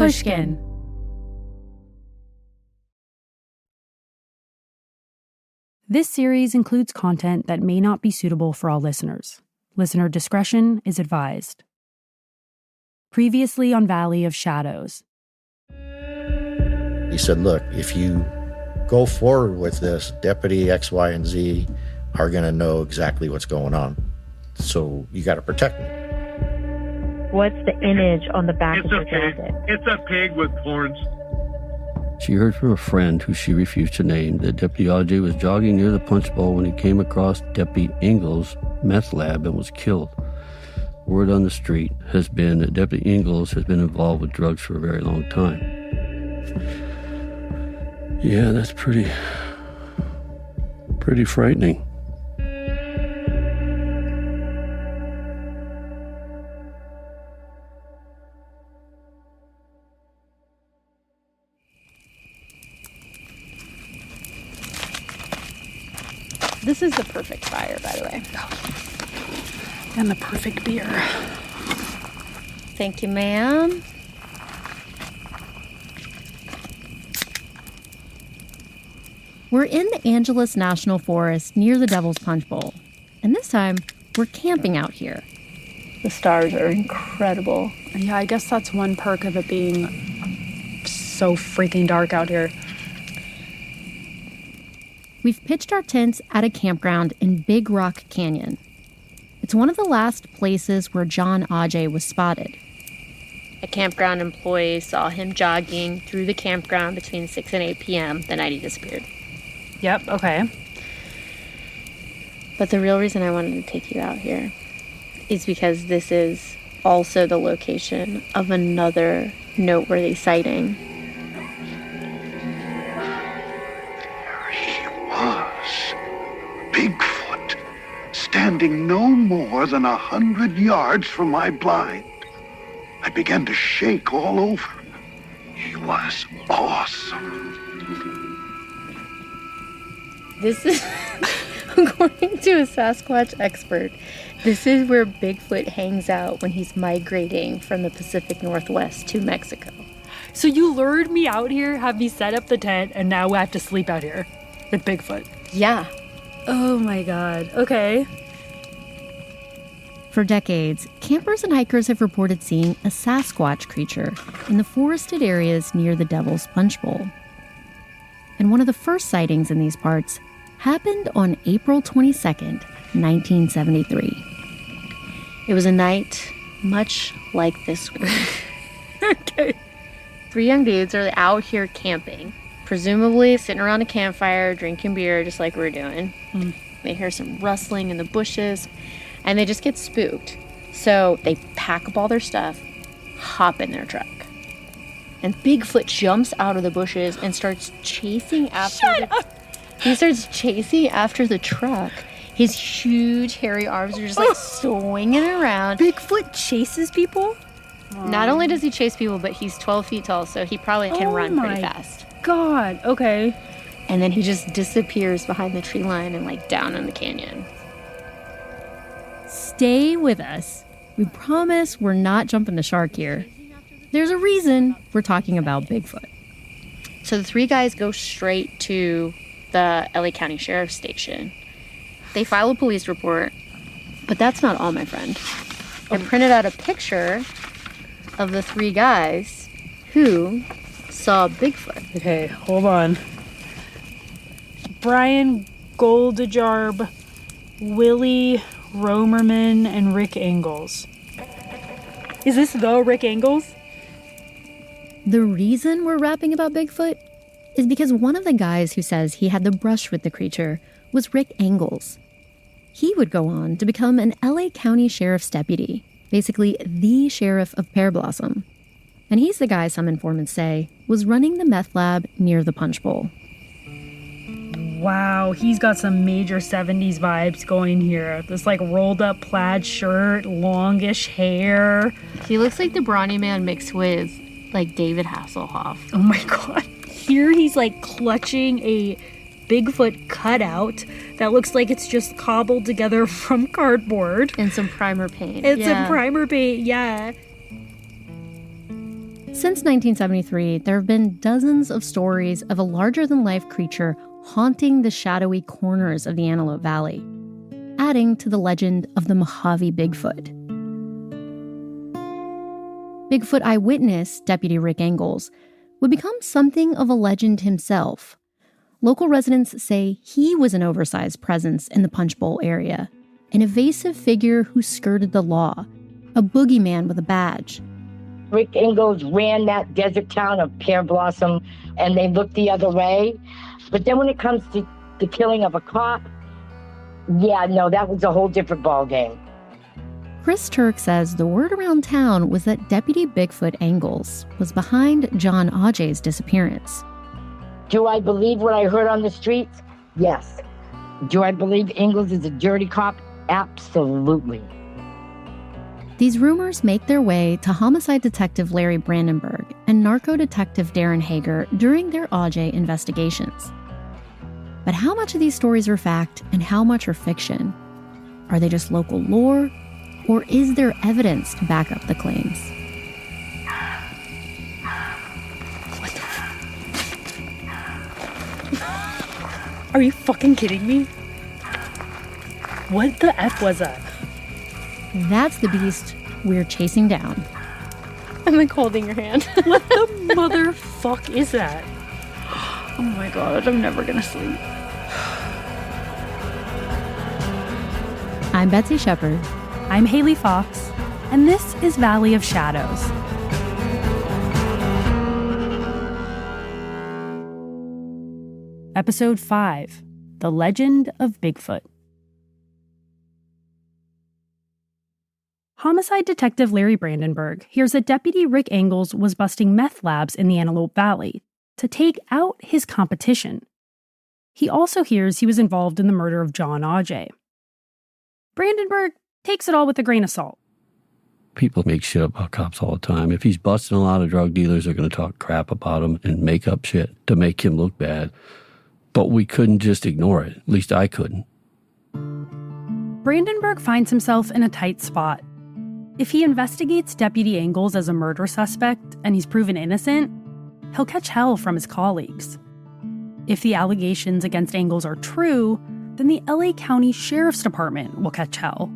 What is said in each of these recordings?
Pushkin. This series includes content that may not be suitable for all listeners. Listener discretion is advised. Previously on Valley of Shadows. He said, look, if you go forward with this, Deputy X, Y, and Z are going to know exactly what's going on. So you got to protect me. What's the image on the back of your jacket? It's a pig with horns. She heard from a friend who she refused to name that Deputy Aujay was jogging near the Punchbowl when he came across Deputy Engels' meth lab and was killed. Word on the street has been that Deputy Engels has been involved with drugs for a very long time. Yeah, that's pretty frightening. This is the perfect fire, by the way. And the perfect beer. Thank you, ma'am. We're in the Angeles National Forest near the Devil's Punchbowl. And this time, we're camping out here. The stars are incredible. Yeah, I guess that's one perk of it being so freaking dark out here. We've pitched our tents at a campground in Big Rock Canyon. It's one of the last places where Jon Aujay was spotted. A campground employee saw him jogging through the campground between 6 and 8 p.m. the night he disappeared. Yep, okay. But the real reason I wanted to take you out here is because this is also the location of another noteworthy sighting. Bigfoot, standing no more than 100 yards from my blind. I began to shake all over. He was awesome. This is, according to a Sasquatch expert, this is where Bigfoot hangs out when he's migrating from the Pacific Northwest to Mexico. So you lured me out here, have me set up the tent, and now I have to sleep out here with Bigfoot. Yeah. Oh my God. Okay. For decades, campers and hikers have reported seeing a Sasquatch creature in the forested areas near the Devil's Punchbowl. And one of the first sightings in these parts happened on April 22nd, 1973. It was a night much like this one. Okay. 3 young dudes are out here camping, presumably sitting around a campfire, drinking beer, just like we're doing. They hear some rustling in the bushes, and they just get spooked. So they pack up all their stuff, hop in their truck. And Bigfoot jumps out of the bushes and starts chasing after He starts chasing after the truck. His huge hairy arms are just like swinging around. Bigfoot chases people? Not only does he chase people, but he's 12 feet tall, so he probably can run pretty fast. God, okay. And then he just disappears behind the tree line and like down in the canyon. Stay with us. We promise we're not jumping the shark here. There's a reason we're talking about Bigfoot. So the 3 guys go straight to the LA County Sheriff's Station. They file a police report, but that's not all, my friend. I printed out a picture of the 3 guys who saw Bigfoot. Okay, hold on. Brian Goldajarb, Willie Romerman, and Rick Engels. Is this the Rick Engels? The reason we're rapping about Bigfoot is because one of the guys who says he had the brush with the creature was Rick Engels. He would go on to become an LA County Sheriff's deputy, basically the sheriff of Pear Blossom. And he's the guy some informants say was running the meth lab near the Punchbowl. Wow, he's got some major 70s vibes going here. This like rolled up plaid shirt, longish hair. He looks like the Brawny Man mixed with like David Hasselhoff. Oh my God. Here he's like clutching a Bigfoot cutout that looks like it's just cobbled together from cardboard. And some primer paint. And some primer paint, yeah. Since 1973, there have been dozens of stories of a larger-than-life creature haunting the shadowy corners of the Antelope Valley, adding to the legend of the Mojave Bigfoot. Bigfoot eyewitness Deputy Rick Engels would become something of a legend himself. Local residents say he was an oversized presence in the Punchbowl area, an evasive figure who skirted the law, a boogeyman with a badge. Rick Engels ran that desert town of Pear Blossom, and they looked the other way. But then when it comes to the killing of a cop, that was a whole different ballgame. Chris Turk says the word around town was that Deputy Bigfoot Engels was behind Jon Aujay's disappearance. Do I believe what I heard on the streets? Yes. Do I believe Engels is a dirty cop? Absolutely. These rumors make their way to homicide detective Larry Brandenburg and narco detective Darren Hager during their Aujay investigations. But how much of these stories are fact and how much are fiction? Are they just local lore? Or is there evidence to back up the claims? What the Are you fucking kidding me? What the F was that? That's the beast we're chasing down. I'm like holding your hand. What the motherfuck is that? Oh my god, I'm never gonna sleep. I'm Betsy Shepard. I'm Haley Fox, and this is Valley of Shadows. Episode 5, The Legend of Bigfoot. Homicide detective Larry Brandenburg hears that Deputy Rick Engels was busting meth labs in the Antelope Valley to take out his competition. He also hears he was involved in the murder of Jon Aujay. Brandenburg takes it all with a grain of salt. People make shit about cops all the time. If he's busting a lot of drug dealers, they're going to talk crap about him and make up shit to make him look bad. But we couldn't just ignore it. At least I couldn't. Brandenburg finds himself in a tight spot. If he investigates Deputy Engels as a murder suspect and he's proven innocent, he'll catch hell from his colleagues. If the allegations against Engels are true, then the LA County Sheriff's Department will catch hell.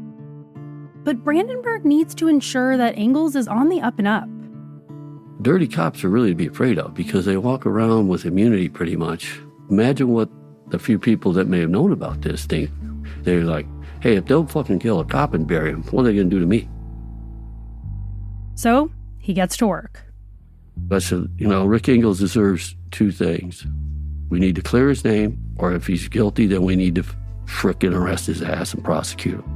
But Brandenburg needs to ensure that Engels is on the up and up. Dirty cops are really to be afraid of because they walk around with immunity pretty much. Imagine what the few people that may have known about this think. They're like, hey, if they'll fucking kill a cop and bury him, what are they going to do to me? So he gets to work. I said, Rick Engels deserves two things. We need to clear his name, or if he's guilty, then we need to frickin' arrest his ass and prosecute him.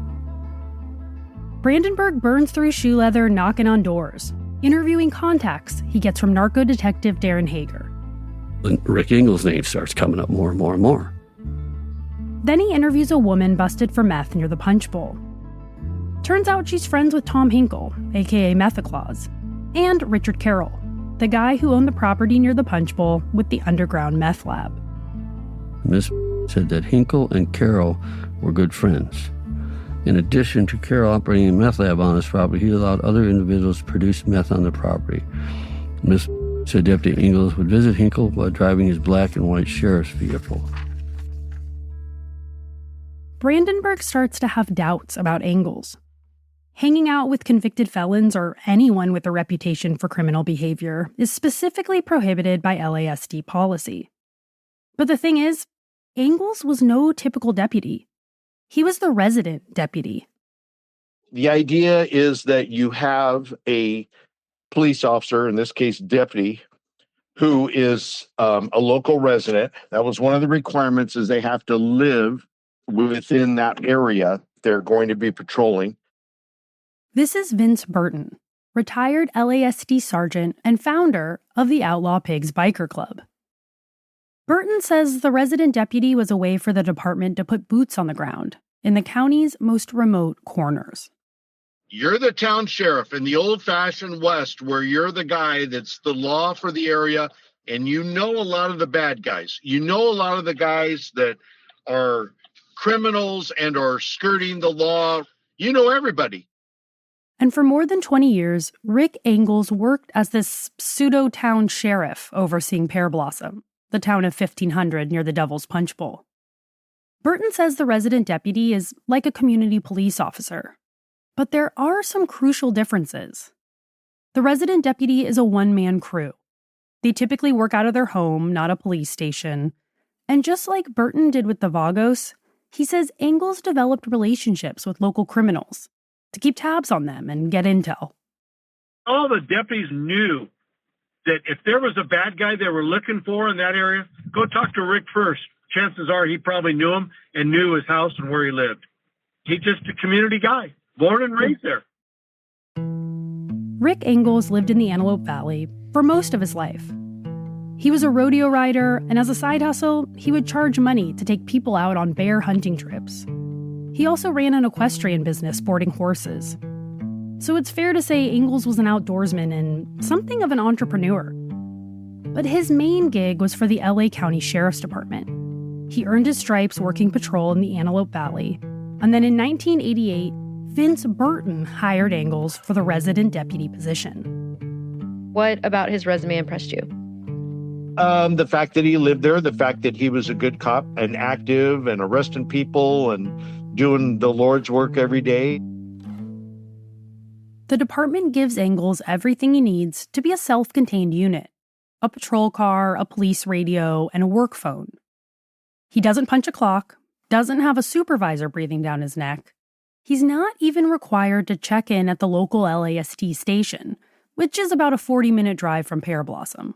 Brandenburg burns through shoe leather knocking on doors, interviewing contacts he gets from narco detective Darren Hager. And Rick Engels' name starts coming up more and more and more. Then he interviews a woman busted for meth near the Punchbowl. Turns out she's friends with Tom Hinkle, aka Methaclaus, and Richard Carroll, the guy who owned the property near the Punchbowl with the underground meth lab. Miss said that Hinkle and Carroll were good friends. In addition to Carroll operating a meth lab on his property, he allowed other individuals to produce meth on the property. Miss said Deputy Engels would visit Hinkle while driving his black and white sheriff's vehicle. Brandenburg starts to have doubts about Engels. Hanging out with convicted felons or anyone with a reputation for criminal behavior is specifically prohibited by LASD policy. But the thing is, Engels was no typical deputy. He was the resident deputy. The idea is that you have a police officer, in this case deputy, who is a local resident. That was one of the requirements, is they have to live within that area they're going to be patrolling. This is Vince Burton, retired LASD sergeant and founder of the Outlaw Pigs Biker Club. Burton says the resident deputy was a way for the department to put boots on the ground in the county's most remote corners. You're the town sheriff in the old-fashioned West, where you're the guy that's the law for the area, and you know a lot of the bad guys. You know a lot of the guys that are criminals and are skirting the law. You know everybody. And for more than 20 years, Rick Engels worked as this pseudo-town sheriff overseeing Pear Blossom, the town of 1500 near the Devil's Punchbowl. Burton says the resident deputy is like a community police officer. But there are some crucial differences. The resident deputy is a one-man crew. They typically work out of their home, not a police station. And just like Burton did with the Vagos, he says Engels developed relationships with local criminals to keep tabs on them and get intel. All the deputies knew that if there was a bad guy they were looking for in that area, go talk to Rick first. Chances are he probably knew him and knew his house and where he lived. He's just a community guy, born and raised there. Rick Engels lived in the Antelope Valley for most of his life. He was a rodeo rider, and as a side hustle, he would charge money to take people out on bear hunting trips. He also ran an equestrian business sporting horses. So it's fair to say Engels was an outdoorsman and something of an entrepreneur. But his main gig was for the LA County Sheriff's Department. He earned his stripes working patrol in the Antelope Valley, and then in 1988, Vince Burton hired Engels for the resident deputy position. What about his resume impressed you? The fact that he lived there, the fact that he was a good cop and active and arresting people and doing the Lord's work every day. The department gives Engels everything he needs to be a self-contained unit. A patrol car, a police radio, and a work phone. He doesn't punch a clock, doesn't have a supervisor breathing down his neck. He's not even required to check in at the local LASD station, which is about a 40-minute drive from Pear Blossom.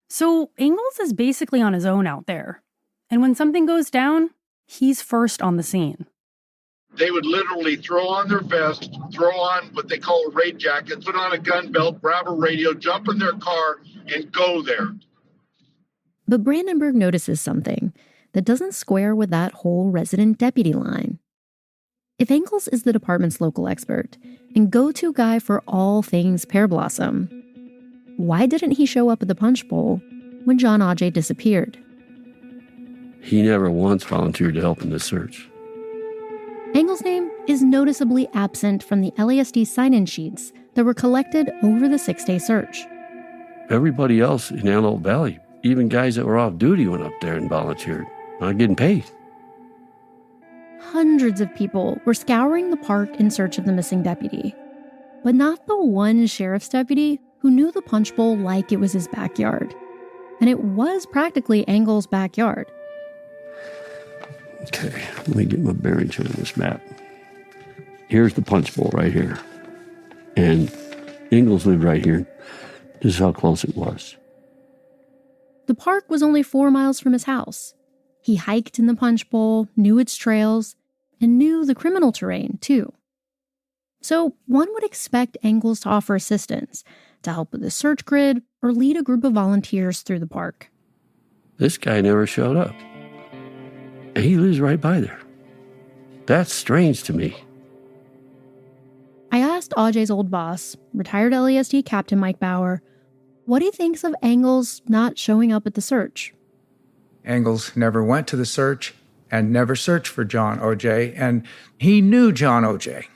So Engels is basically on his own out there. And when something goes down, he's first on the scene. They would literally throw on their vest, throw on what they call a raid jacket, put on a gun belt, grab a radio, jump in their car, and go there. But Brandenburg notices something that doesn't square with that whole resident deputy line. If Engels is the department's local expert and go-to guy for all things Pear Blossom, why didn't he show up at the Punchbowl when Jon Aujay disappeared? He never once volunteered to help in the search. Engels' name is noticeably absent from the LASD sign-in sheets that were collected over the 6-day search. Everybody else in Antelope Valley, even guys that were off duty, went up there and volunteered, not getting paid. Hundreds of people were scouring the park in search of the missing deputy, but not the one sheriff's deputy who knew the Punchbowl like it was his backyard. And it was practically Engels' backyard. Okay, let me get my bearings on this map. Here's the Punchbowl right here. And Engels lived right here. This is how close it was. The park was only 4 miles from his house. He hiked in the Punchbowl, knew its trails, and knew the criminal terrain, too. So one would expect Engels to offer assistance, to help with the search grid, or lead a group of volunteers through the park. This guy never showed up. And he lives right by there. That's strange to me. I asked Aujay's old boss, retired LASD Captain Mike Bauer, what he thinks of Engels not showing up at the search. Engels never went to the search and never searched for Jon Aujay, and he knew Jon Aujay.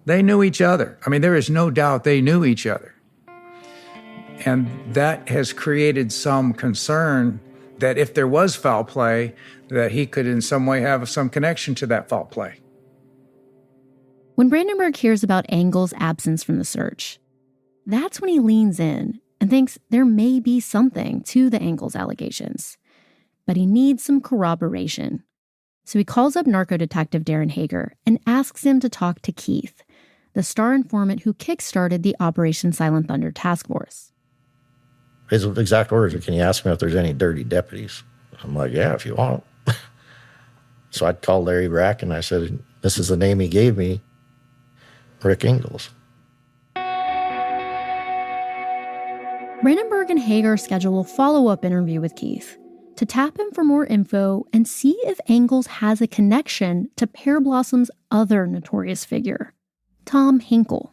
They knew each other. I mean, there is no doubt they knew each other. And that has created some concern that if there was foul play, that he could in some way have some connection to that foul play. When Brandenburg hears about Engels' absence from the search, that's when he leans in and thinks there may be something to the Engels allegations. But he needs some corroboration. So he calls up narco detective Darren Hager and asks him to talk to Keith, the star informant who kickstarted the Operation Silent Thunder task force. His exact words are, "Can you ask me if there's any dirty deputies?" I'm like, "Yeah, if you want." So I called Larry Brack and I said, "This is the name he gave me, Rick Engels." Brandenburg and Hager schedule a follow-up interview with Keith to tap him for more info and see if Engels has a connection to Pear Blossom's other notorious figure, Tom Hinkle.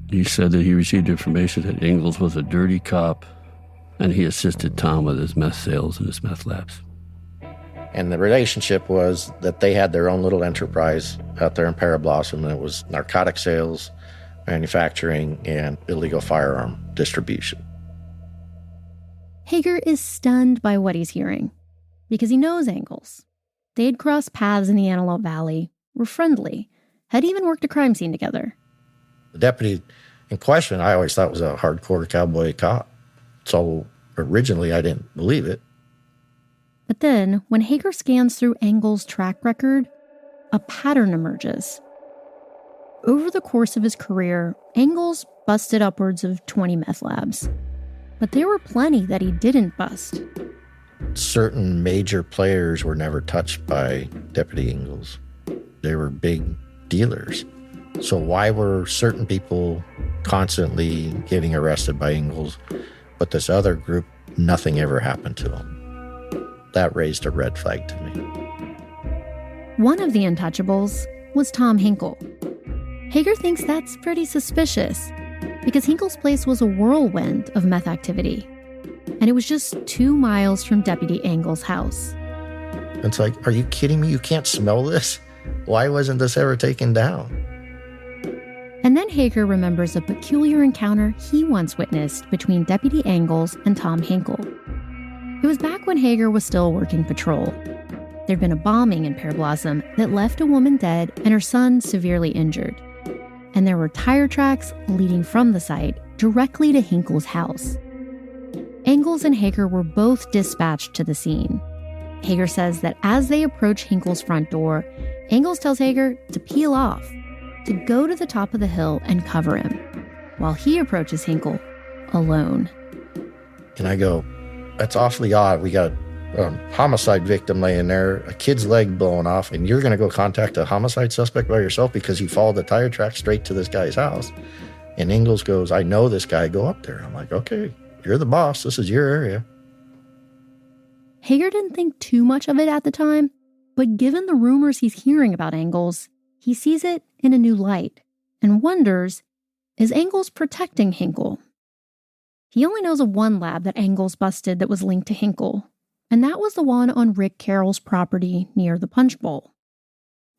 He said that he received information that Engels was a dirty cop and he assisted Tom with his meth sales and his meth labs. And the relationship was that they had their own little enterprise out there in Parablossom, and it was narcotic sales, manufacturing, and illegal firearm distribution. Hager is stunned by what he's hearing because he knows Engels. They'd crossed paths in the Antelope Valley, were friendly, had even worked a crime scene together. The deputy in question, I always thought was a hardcore cowboy cop. So originally I didn't believe it. But then, when Hager scans through Engels' track record, a pattern emerges. Over the course of his career, Engels busted upwards of 20 meth labs. But there were plenty that he didn't bust. Certain major players were never touched by Deputy Engels. They were big dealers. So why were certain people constantly getting arrested by Engels, but this other group, nothing ever happened to them? That raised a red flag to me. One of the untouchables was Tom Hinkle. Hager thinks that's pretty suspicious because Hinkle's place was a whirlwind of meth activity, and it was just 2 miles from Deputy Engels' house. It's like, are you kidding me? You can't smell this? Why wasn't this ever taken down? And then Hager remembers a peculiar encounter he once witnessed between Deputy Engels and Tom Hinkle. It was back when Hager was still working patrol. There'd been a bombing in Parablossom that left a woman dead and her son severely injured. And there were tire tracks leading from the site directly to Hinkle's house. Engels and Hager were both dispatched to the scene. Hager says that as they approach Hinkle's front door, Engels tells Hager to peel off, to go to the top of the hill and cover him, while he approaches Hinkle alone. And I go, that's awfully odd. We got a homicide victim laying there, a kid's leg blown off, and you're going to go contact a homicide suspect by yourself because you followed the tire track straight to this guy's house. And Engels goes, I know this guy, go up there. I'm like, okay, you're the boss. This is your area. Hager didn't think too much of it at the time, but given the rumors he's hearing about Engels, he sees it in a new light and wonders, is Engels protecting Hinkle? He only knows of one lab that Engels busted that was linked to Hinkle, and that was the one on Rick Carroll's property near the Punchbowl.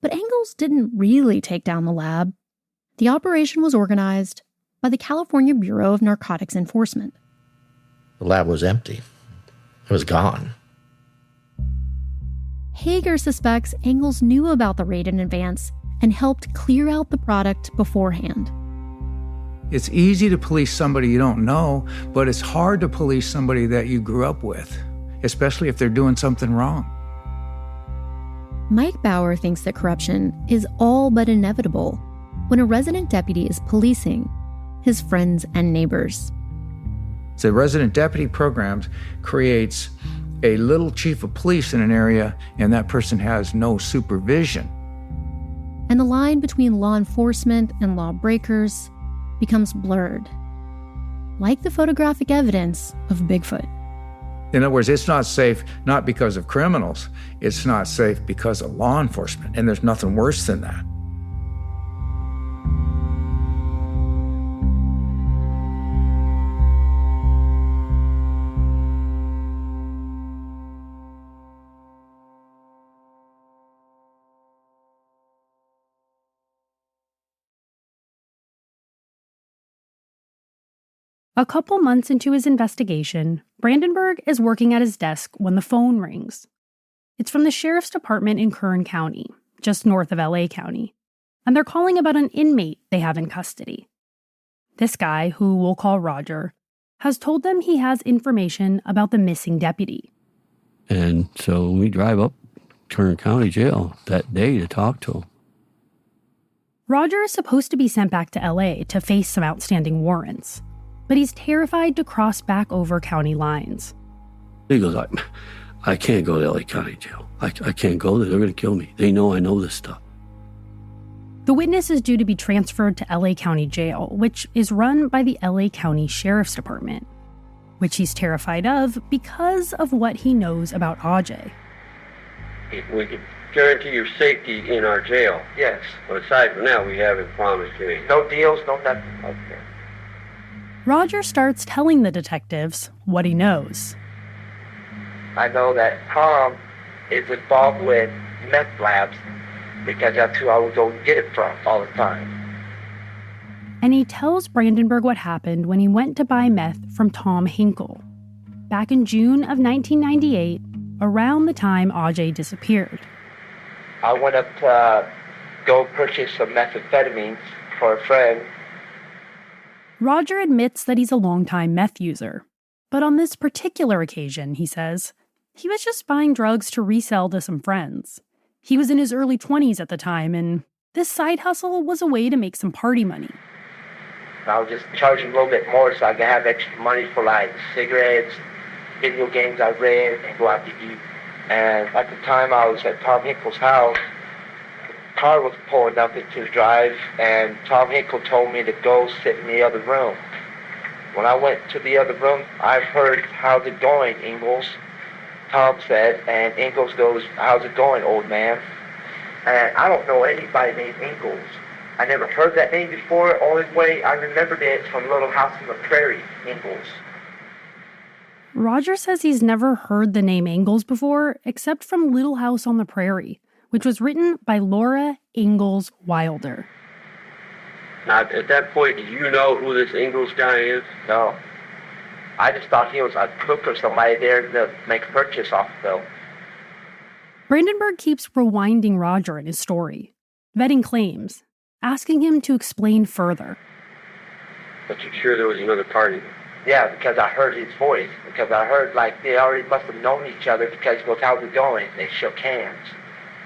But Engels didn't really take down the lab. The operation was organized by the California Bureau of Narcotics Enforcement. The lab was empty. It was gone. Hager suspects Engels knew about the raid in advance and helped clear out the product beforehand. It's easy to police somebody you don't know, but it's hard to police somebody that you grew up with, especially if they're doing something wrong. Mike Bauer thinks that corruption is all but inevitable when a resident deputy is policing his friends and neighbors. The resident deputy programs creates a little chief of police in an area, and that person has no supervision. And the line between law enforcement and lawbreakers becomes blurred, like the photographic evidence of Bigfoot. In other words, it's not safe not because of criminals, it's not safe because of law enforcement, and there's nothing worse than that. A couple months into his investigation, Brandenburg is working at his desk when the phone rings. It's from the sheriff's department in Kern County, just north of LA County, and they're calling about an inmate they have in custody. This guy, who we'll call Roger, has told them he has information about the missing deputy. And so we drive up Kern County Jail that day to talk to him. Roger is supposed to be sent back to LA to face some outstanding warrants, but he's terrified to cross back over county lines. He goes, I can't go to LA County Jail. I can't go there. They're going to kill me. They know I know this stuff. The witness is due to be transferred to LA County Jail, which is run by the LA County Sheriff's Department, which he's terrified of because of what he knows about Aujay. We can guarantee your safety in our jail. Yes. But aside from that, we haven't promised you anything. No deals, no nothing. Okay. Roger starts telling the detectives what he knows. I know that Tom is involved with meth labs because that's who I would go get it from all the time. And he tells Brandenburg what happened when he went to buy meth from Tom Hinkle. Back in June of 1998, around the time Aujay disappeared. I went up to go purchase some methamphetamines for a friend. Roger admits that he's a longtime meth user. But on this particular occasion, he says, he was just buying drugs to resell to some friends. He was in his early 20s at the time, and this side hustle was a way to make some party money. I was just charging a little bit more so I could have extra money for like cigarettes, video games I read, and go out to eat. And at the time I was at Tom Hinkle's house, the car was pulling up into the drive, and Tom Hinkle told me to go sit in the other room. When I went to the other room, I heard, "How's it going, Engels?" Tom said, and Engels goes, "How's it going, old man?" And I don't know anybody named Engels. I never heard that name before. Only way I remembered it from Little House on the Prairie, Engels. Roger says he's never heard the name Engels before, except from Little House on the Prairie, which was written by Laura Ingalls Wilder. Now, at that point, did you know who this Engels guy is? No. I just thought he was a cook or somebody there to make a purchase off of them. Brandenburg keeps rewinding Roger in his story, vetting claims, asking him to explain further. But you're sure there was another party? Yeah, because I heard his voice. Because I heard, like, they already must have known each other because he goes, "How's it going?" They shook hands.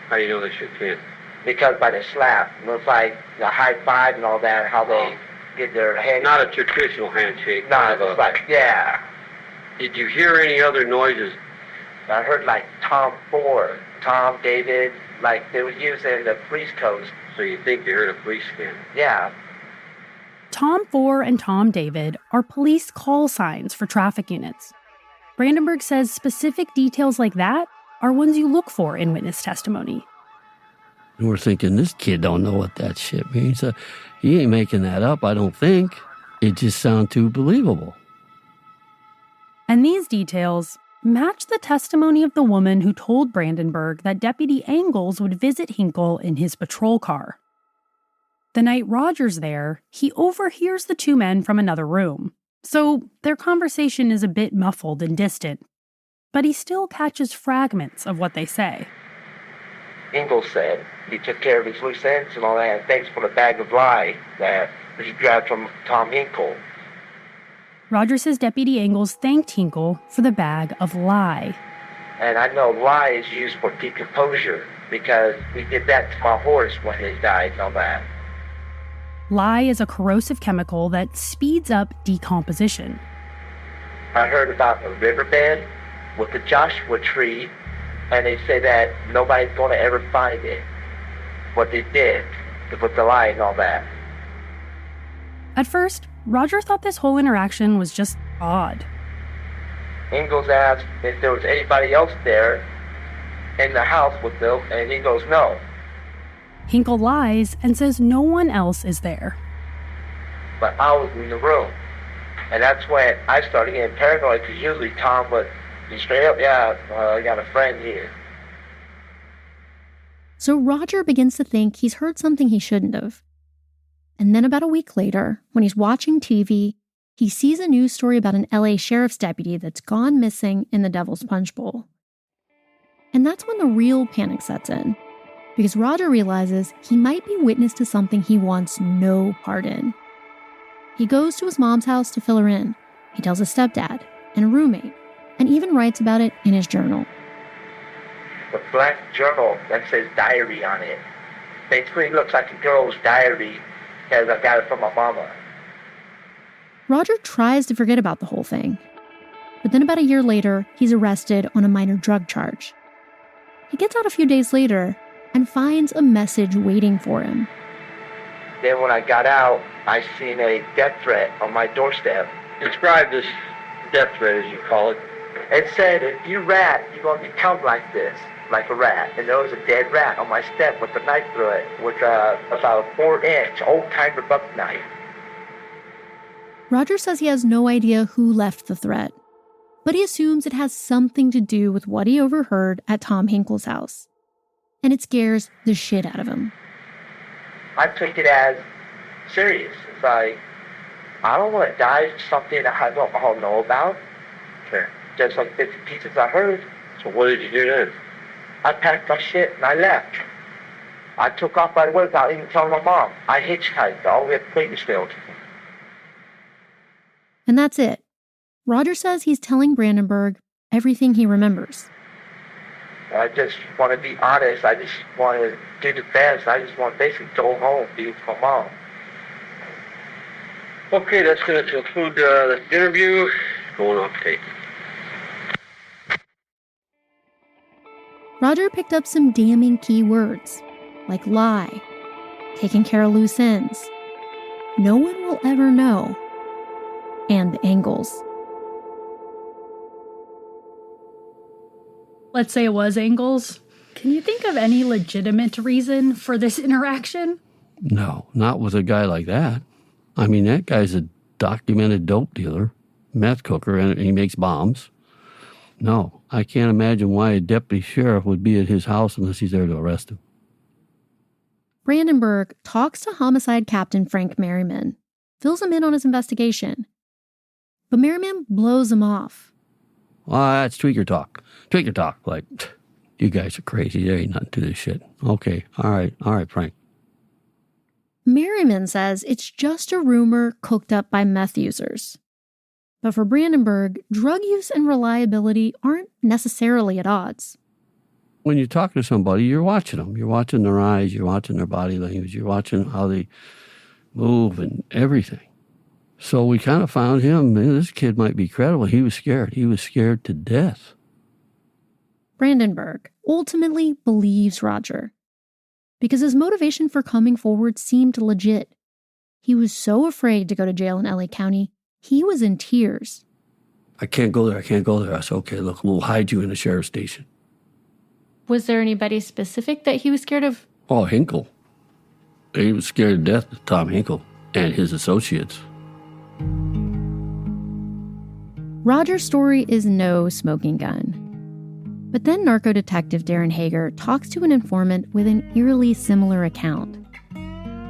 How do you know they shook hands? Because by the slap, it was like the high five and all that, how they get their hand. Not a traditional handshake. No, it was like, yeah. Did you hear any other noises? I heard like Tom Ford, Tom, David, like they were using the police codes. So you think you heard a police scan? Yeah. Tom 4 and Tom David are police call signs for traffic units. Brandenburg says specific details like that are ones you look for in witness testimony. And we're thinking, this kid don't know what that shit means. He ain't making that up, I don't think. It just sounds too believable. And these details match the testimony of the woman who told Brandenburg that Deputy Engels would visit Hinkle in his patrol car. The night Roger's there, he overhears the two men from another room, so their conversation is a bit muffled and distant, but he still catches fragments of what they say. Engels said he took care of his loose ends and all that, and thanks for the bag of lye that he grabbed from Tom Hinkle. Roger says Deputy Engels thanked Hinkle for the bag of lye. And I know lye is used for decomposure because we did that to my horse when he died and all that. Lye is a corrosive chemical that speeds up decomposition. I heard about a riverbed with the Joshua tree, and they say that nobody's going to ever find it. What they did with the lye and all that. At first, Roger thought this whole interaction was just odd. Engels asked if there was anybody else there in the house with them, and he goes, no. Hinkle lies and says no one else is there. But I was in the room. And that's when I started getting paranoid, because usually Tom would be straight up, I got a friend here. So Roger begins to think he's heard something he shouldn't have. And then about a week later, when he's watching TV, he sees a news story about an LA sheriff's deputy that's gone missing in the Devil's Punchbowl. And that's when the real panic sets in, because Roger realizes he might be witness to something he wants no part in. He goes to his mom's house to fill her in. He tells his stepdad and a roommate, and even writes about it in his journal. The black journal that says diary on it. Basically, it looks like a girl's diary, because I got it from my mama. Roger tries to forget about the whole thing. But then about a year later, he's arrested on a minor drug charge. He gets out a few days later and finds a message waiting for him. Then when I got out, I seen a death threat on my doorstep. Describe this death threat, as you call it. It said, if you rat, you're going to become like this, like a rat. And there was a dead rat on my step with a knife through it, with about a 4-inch old-timer buck knife. Roger says he has no idea who left the threat. but he assumes it has something to do with what he overheard at Tom Hinkle's house. And it scares the shit out of him. I took it as serious. It's like, I don't want to die for something that I don't know about. Okay. Just like bits and pieces I heard. So what did you do then? I packed my shit and I left. I took off right away without even telling my mom. I hitchhiked all the way to Bakersfield. And that's it. Roger says he's telling Brandenburg everything he remembers. I just want to be honest. I just want to do the best. I just want to basically go home, be with my mom. Okay, that's going to conclude the interview. Going off tape. Roger picked up some damning key words, like lie, taking care of loose ends, no one will ever know, and Engels. Let's say it was Engels. Can you think of any legitimate reason for this interaction? No, not with a guy like that. I mean, that guy's a documented dope dealer, meth cooker, and he makes bombs. No, I can't imagine why a deputy sheriff would be at his house unless he's there to arrest him. Brandenburg talks to homicide captain Frank Merriman, fills him in on his investigation. But Merriman blows him off. Well, that's tweaker talk. Tweaker talk, like, you guys are crazy. There ain't nothing to this shit. Okay, all right, Frank. Merriman says it's just a rumor cooked up by meth users. But for Brandenburg, drug use and reliability aren't necessarily at odds. When you talk to somebody, you're watching them. You're watching their eyes. You're watching their body language. You're watching how they move and everything. So we kind of found him, man, this kid might be credible. He was scared. He was scared to death. Brandenburg ultimately believes Roger because his motivation for coming forward seemed legit. He was so afraid to go to jail in LA County, he was in tears. I can't go there. I said, okay, look, we'll hide you in the sheriff's station. Was there anybody specific that he was scared of? Oh, Hinkle. He was scared to death of Tom Hinkle and his associates. Roger's story is no smoking gun. But then narco detective Darren Hager talks to an informant with an eerily similar account.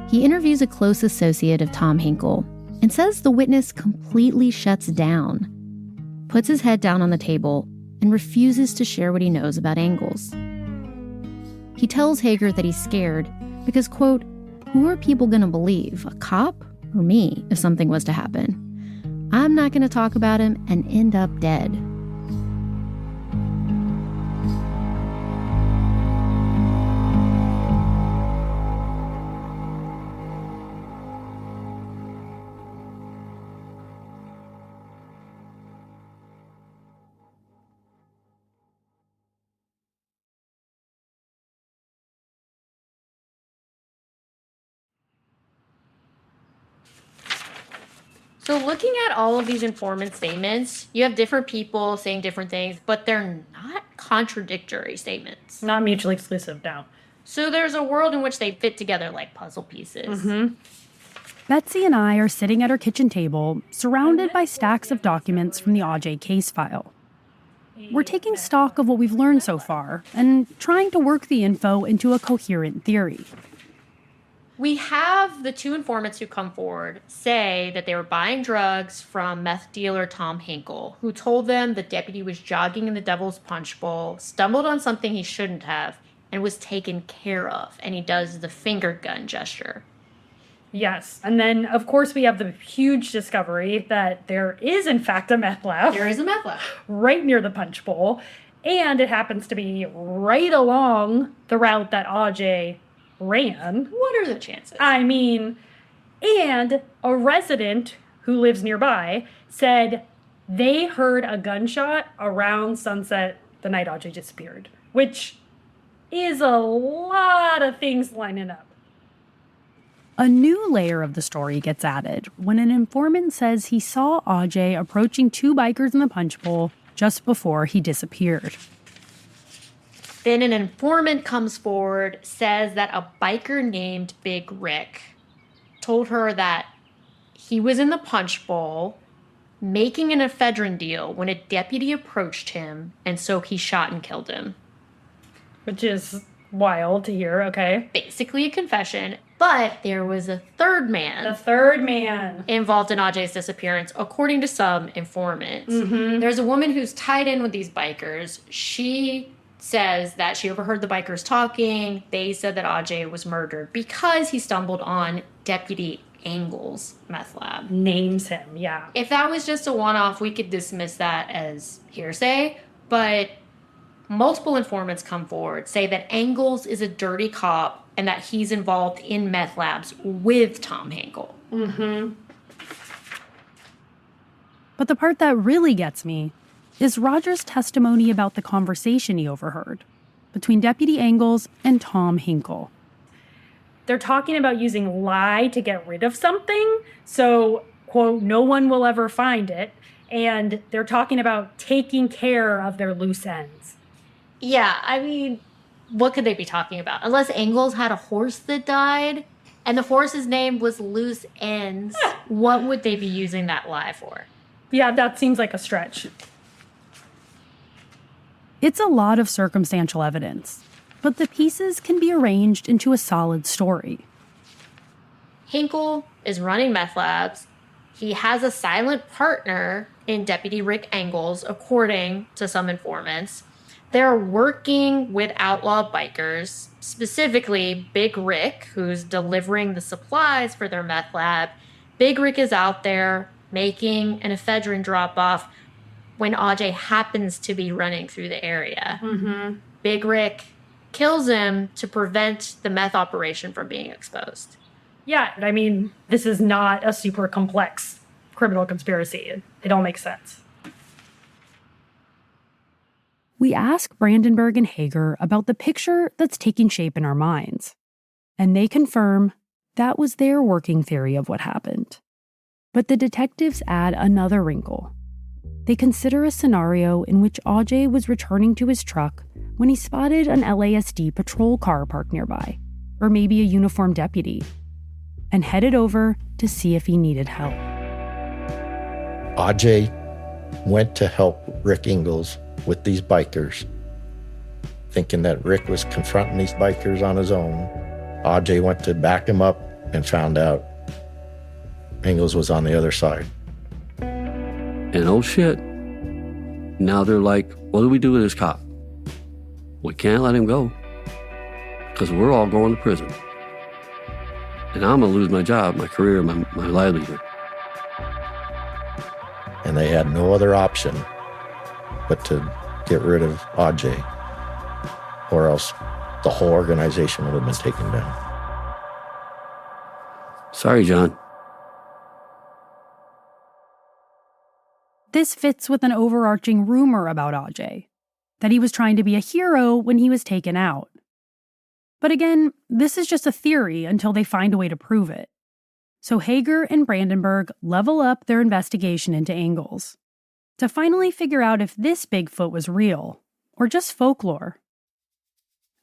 He interviews a close associate of Tom Hinkle and says the witness completely shuts down, puts his head down on the table, and refuses to share what he knows about Engels. He tells Hager that he's scared because, quote, who are people going to believe, a cop or me, if something was to happen? I'm not going to talk about him and end up dead. So looking at all of these informant statements, you have different people saying different things, but they're not contradictory statements. Not mutually exclusive, no. So there's a world in which they fit together like puzzle pieces. Mm-hmm. Betsy and I are sitting at our kitchen table, surrounded by stacks of documents from the Aujay case file. We're taking stock of what we've learned so far and trying to work the info into a coherent theory. We have the two informants who come forward say that they were buying drugs from meth dealer Tom Hinkle, who told them the deputy was jogging in the Devil's Punch Bowl, stumbled on something he shouldn't have, and was taken care of. And he does the finger gun gesture. Yes. And then, of course, we have the huge discovery that there is, in fact, a meth lab. There is a meth lab. Right near the Punch Bowl. And it happens to be right along the route that Aujay ran. What are the chances? I mean, and a resident who lives nearby said they heard a gunshot around sunset the night Aujay disappeared, which is a lot of things lining up. A new layer of the story gets added when an informant says he saw Aujay approaching two bikers in the Punch Bowl just before he disappeared. Then an informant comes forward, says that a biker named Big Rick told her that he was in the Punch Bowl making an ephedrine deal when a deputy approached him, and so he shot and killed him. Which is wild to hear, okay. Basically a confession, but there was a third man. The third man. Involved in Aujay's disappearance, according to some informants. Mm-hmm. There's a woman who's tied in with these bikers. She says that she overheard the bikers talking. They said that Aujay was murdered because he stumbled on Deputy Engels' meth lab. Names him, yeah. If that was just a one-off, we could dismiss that as hearsay, but multiple informants come forward, say that Engels is a dirty cop and that he's involved in meth labs with Tom Hinkle. Mm-hmm. But the part that really gets me is Roger's testimony about the conversation he overheard between Deputy Engels and Tom Hinkle. They're talking about using lye to get rid of something, so, quote, no one will ever find it, and they're talking about taking care of their loose ends. Yeah, I mean, what could they be talking about? Unless Engels had a horse that died, and the horse's name was Loose Ends, what would they be using that lye for? Yeah, that seems like a stretch. It's a lot of circumstantial evidence, but the pieces can be arranged into a solid story. Hinkle is running meth labs. He has a silent partner in Deputy Rick Engels, according to some informants. They're working with outlaw bikers, specifically Big Rick, who's delivering the supplies for their meth lab. Big Rick is out there making an ephedrine drop-off when Aujay happens to be running through the area. Mm-hmm. Big Rick kills him to prevent the meth operation from being exposed. Yeah, I mean, this is not a super complex criminal conspiracy. It all makes sense. We ask Brandenburg and Hager about the picture that's taking shape in our minds, and they confirm that was their working theory of what happened. But the detectives add another wrinkle. They consider a scenario in which Aujay was returning to his truck when he spotted an LASD patrol car parked nearby, or maybe a uniformed deputy, and headed over to see if he needed help. Aujay went to help Rick Engels with these bikers, thinking that Rick was confronting these bikers on his own. Aujay went to back him up and found out Engels was on the other side. And oh shit, now they're like, what do we do with this cop? We can't let him go, because we're all going to prison. And I'm going to lose my job, my career, my livelihood. And they had no other option but to get rid of Aujay, or else the whole organization would have been taken down. Sorry, John. This fits with an overarching rumor about Aujay, that he was trying to be a hero when he was taken out. But again, this is just a theory until they find a way to prove it. So Hager and Brandenburg level up their investigation into Engels to finally figure out if this Bigfoot was real or just folklore.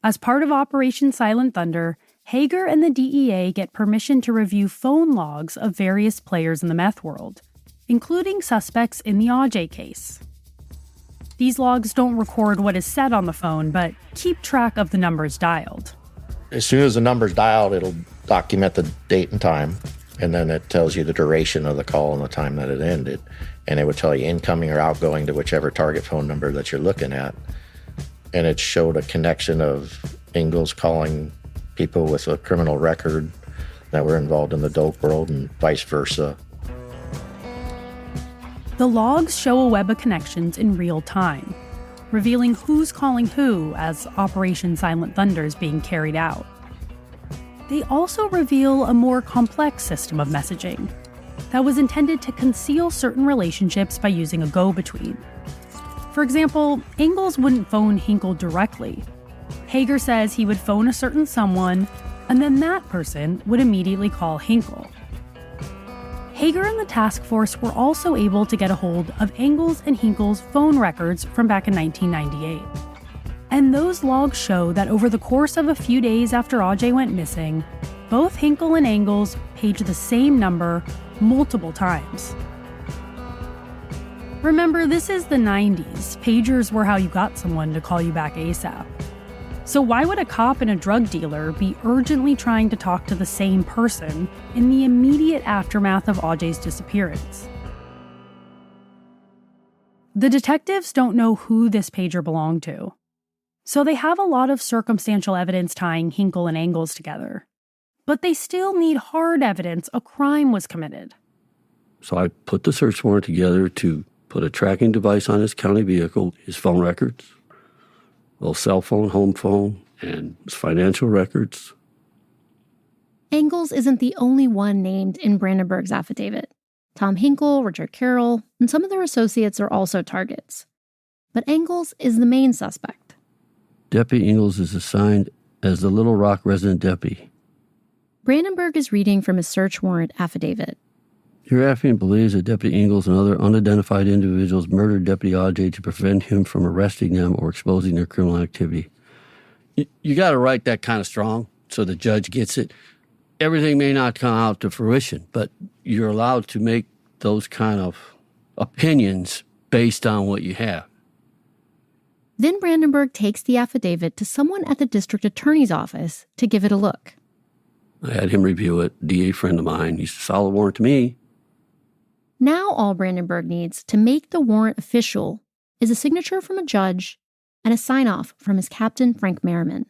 As part of Operation Silent Thunder, Hager and the DEA get permission to review phone logs of various players in the meth world, including suspects in the Aujay case. These logs don't record what is said on the phone, but keep track of the numbers dialed. As soon as the number's dialed, it'll document the date and time, and then it tells you the duration of the call and the time that it ended. And it would tell you incoming or outgoing to whichever target phone number that you're looking at. And it showed a connection of Engels calling people with a criminal record that were involved in the dope world and vice versa. The logs show a web of connections in real time, revealing who's calling who as Operation Silent Thunder is being carried out. They also reveal a more complex system of messaging that was intended to conceal certain relationships by using a go-between. For example, Engels wouldn't phone Hinkle directly. Hager says he would phone a certain someone, and then that person would immediately call Hinkle. Hager and the task force were also able to get a hold of Engels and Hinkle's phone records from back in 1998. And those logs show that over the course of a few days after Aujay went missing, both Hinkle and Engels paged the same number multiple times. Remember, this is the 90s. Pagers were how you got someone to call you back ASAP. So why would a cop and a drug dealer be urgently trying to talk to the same person in the immediate aftermath of Aujay's disappearance? The detectives don't know who this pager belonged to, so they have a lot of circumstantial evidence tying Hinkle and Engels together. But they still need hard evidence a crime was committed. So I put the search warrant together to put a tracking device on his county vehicle, his phone records, well, cell phone, home phone, and his financial records. Engels isn't the only one named in Brandenburg's affidavit. Tom Hinkle, Richard Carroll, and some of their associates are also targets. But Engels is the main suspect. Deputy Engels is assigned as the Little Rock resident deputy. Brandenburg is reading from his search warrant affidavit. Your affiant believes that Deputy Engels and other unidentified individuals murdered Deputy Aujay to prevent him from arresting them or exposing their criminal activity. You got to write that kind of strong so the judge gets it. Everything may not come out to fruition, but you're allowed to make those kind of opinions based on what you have. Then Brandenburg takes the affidavit to someone at the district attorney's office to give it a look. I had him review it. DA friend of mine. He's a solid warrant to me. Now all Brandenburg needs to make the warrant official is a signature from a judge and a sign-off from his captain, Frank Merriman.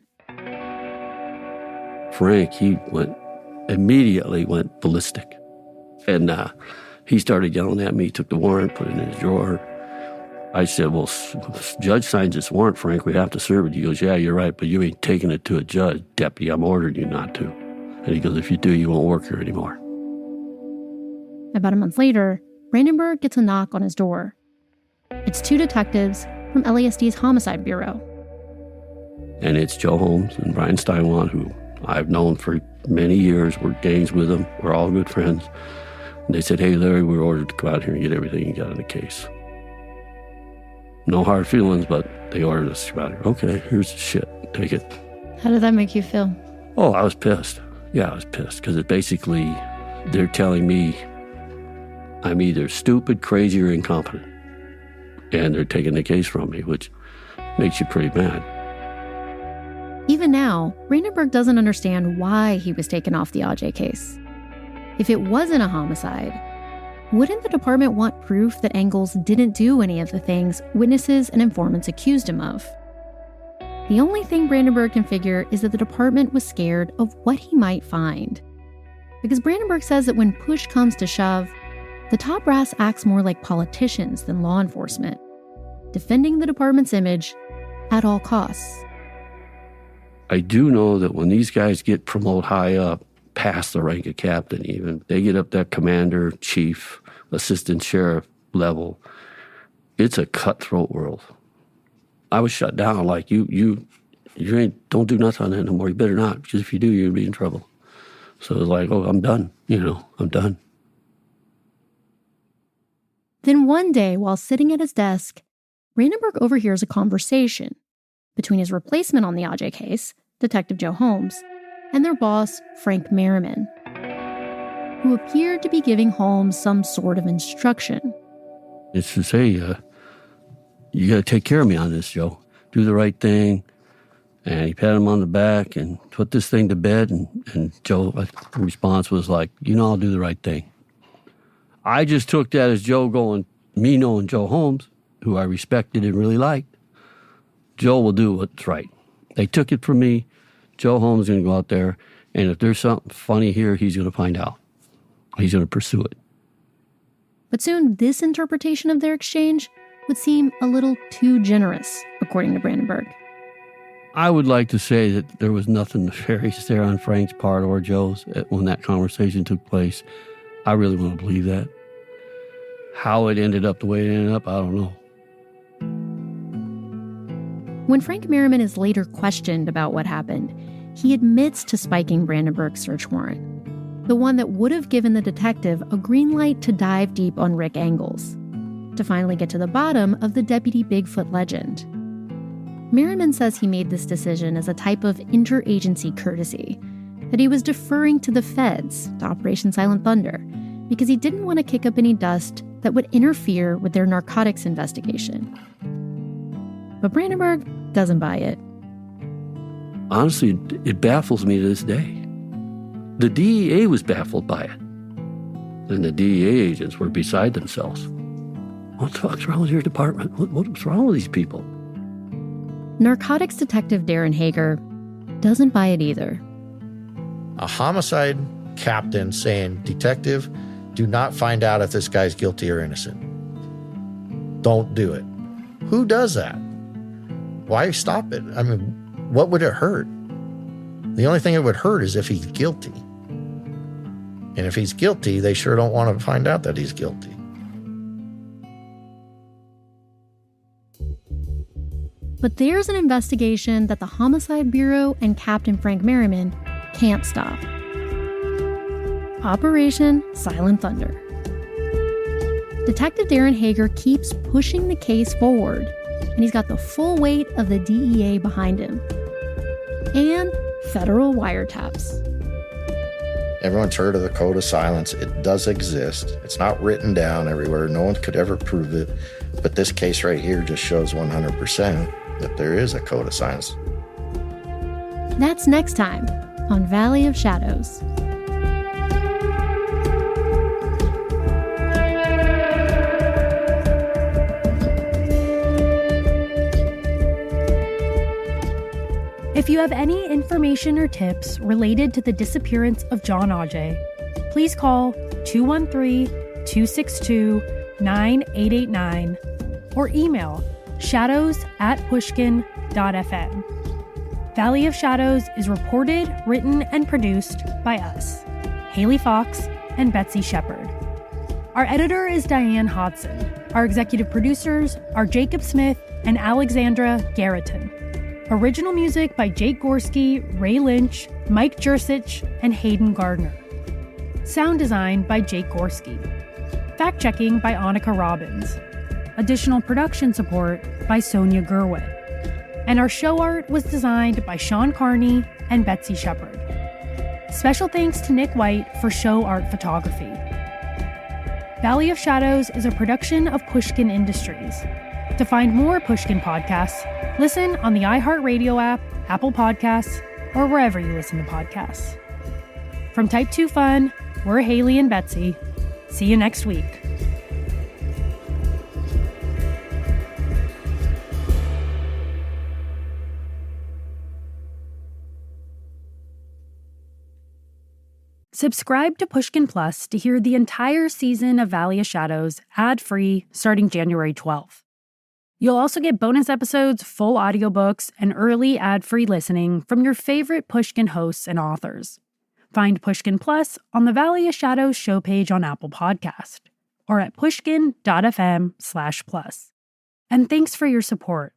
Frank, he immediately went ballistic. And he started yelling at me, took the warrant, put it in his drawer. I said, well, the judge signs this warrant, Frank, we have to serve it. He goes, yeah, you're right, but you ain't taking it to a judge. Deputy, I'm ordering you not to. And he goes, if you do, you won't work here anymore. About a month later, Brandenburg gets a knock on his door. It's two detectives from LASD's Homicide Bureau. And it's Joe Holmes and Brian Steinwand, who I've known for many years. We're gangs with them. We're all good friends. And they said, hey, Larry, we're ordered to come out here and get everything you got in the case. No hard feelings, but they ordered us to come out here. Okay, here's the shit. Take it. How did that make you feel? Oh, I was pissed. Yeah, I was pissed because it basically, they're telling me I'm either stupid, crazy, or incompetent. And they're taking the case from me, which makes you pretty mad. Even now, Brandenburg doesn't understand why he was taken off the Aujay case. If it wasn't a homicide, wouldn't the department want proof that Engels didn't do any of the things witnesses and informants accused him of? The only thing Brandenburg can figure is that the department was scared of what he might find. Because Brandenburg says that when push comes to shove, the top brass acts more like politicians than law enforcement, defending the department's image at all costs. I do know that when these guys get promoted high up, past the rank of captain even, they get up that commander, chief, assistant sheriff level, it's a cutthroat world. I was shut down like, you ain't, don't do nothing on that no more. You better not, because if you do, you'll be in trouble. So it was like, oh, I'm done. I'm done. Then one day, while sitting at his desk, Brandenburg overhears a conversation between his replacement on the Aujay case, Detective Joe Holmes, and their boss, Frank Merriman, who appeared to be giving Holmes some sort of instruction. It says, hey, you got to take care of me on this, Joe. Do the right thing. And he patted him on the back and put this thing to bed. And Joe's response was like, I'll do the right thing. I just took that as Joe going, me knowing Joe Holmes, who I respected and really liked, Joe will do what's right. They took it from me. Joe Holmes is going to go out there, and if there's something funny here, he's going to find out. He's going to pursue it. But soon, this interpretation of their exchange would seem a little too generous, according to Brandenburg. I would like to say that there was nothing nefarious there on Frank's part or Joe's when that conversation took place. I really want to believe that. How it ended up the way it ended up, I don't know. When Frank Merriman is later questioned about what happened, he admits to spiking Brandenburg's search warrant, the one that would have given the detective a green light to dive deep on Rick Engels, to finally get to the bottom of the Deputy Bigfoot legend. Merriman says he made this decision as a type of interagency courtesy, that he was deferring to the feds, to Operation Silent Thunder, because he didn't want to kick up any dust that would interfere with their narcotics investigation. But Brandenburg doesn't buy it. Honestly, it baffles me to this day. The DEA was baffled by it. And the DEA agents were beside themselves. What the fuck's wrong with your department? What's wrong with these people? Narcotics detective Darren Hager doesn't buy it either. A homicide captain saying, "Detective, do not find out if this guy's guilty or innocent. Don't do it." Who does that? Why stop it? I mean, what would it hurt? The only thing it would hurt is if he's guilty. And if he's guilty, they sure don't want to find out that he's guilty. But there's an investigation that the Homicide Bureau and Captain Frank Merriman can't stop. Operation Silent Thunder. Detective Darren Hager keeps pushing the case forward, and he's got the full weight of the DEA behind him. And federal wiretaps. Everyone's heard of the Code of Silence. It does exist. It's not written down everywhere. No one could ever prove it. But this case right here just shows 100% that there is a Code of Silence. That's next time on Valley of Shadows. If you have any information or tips related to the disappearance of Jon Aujay, please call 213-262-9889 or email shadows@pushkin.fm. Valley of Shadows is reported, written, and produced by us, Haley Fox and Betsy Shepard. Our editor is Diane Hodson. Our executive producers are Jacob Smith and Alexandra Garreton. Original music by Jake Gorski, Ray Lynch, Mike Jersich, and Hayden Gardner. Sound design by Jake Gorski. Fact-checking by Annika Robbins. Additional production support by Sonia Gerwit. And our show art was designed by Sean Carney and Betsy Shepard. Special thanks to Nick White for show art photography. Valley of Shadows is a production of Pushkin Industries. To find more Pushkin podcasts, listen on the iHeartRadio app, Apple Podcasts, or wherever you listen to podcasts. From Type 2 Fun, we're Haley and Betsy. See you next week. Subscribe to Pushkin Plus to hear the entire season of Valley of Shadows ad-free starting January 12th. You'll also get bonus episodes, full audiobooks, and early ad-free listening from your favorite Pushkin hosts and authors. Find Pushkin Plus on the Valley of Shadows show page on Apple Podcast or at pushkin.fm/plus. And thanks for your support.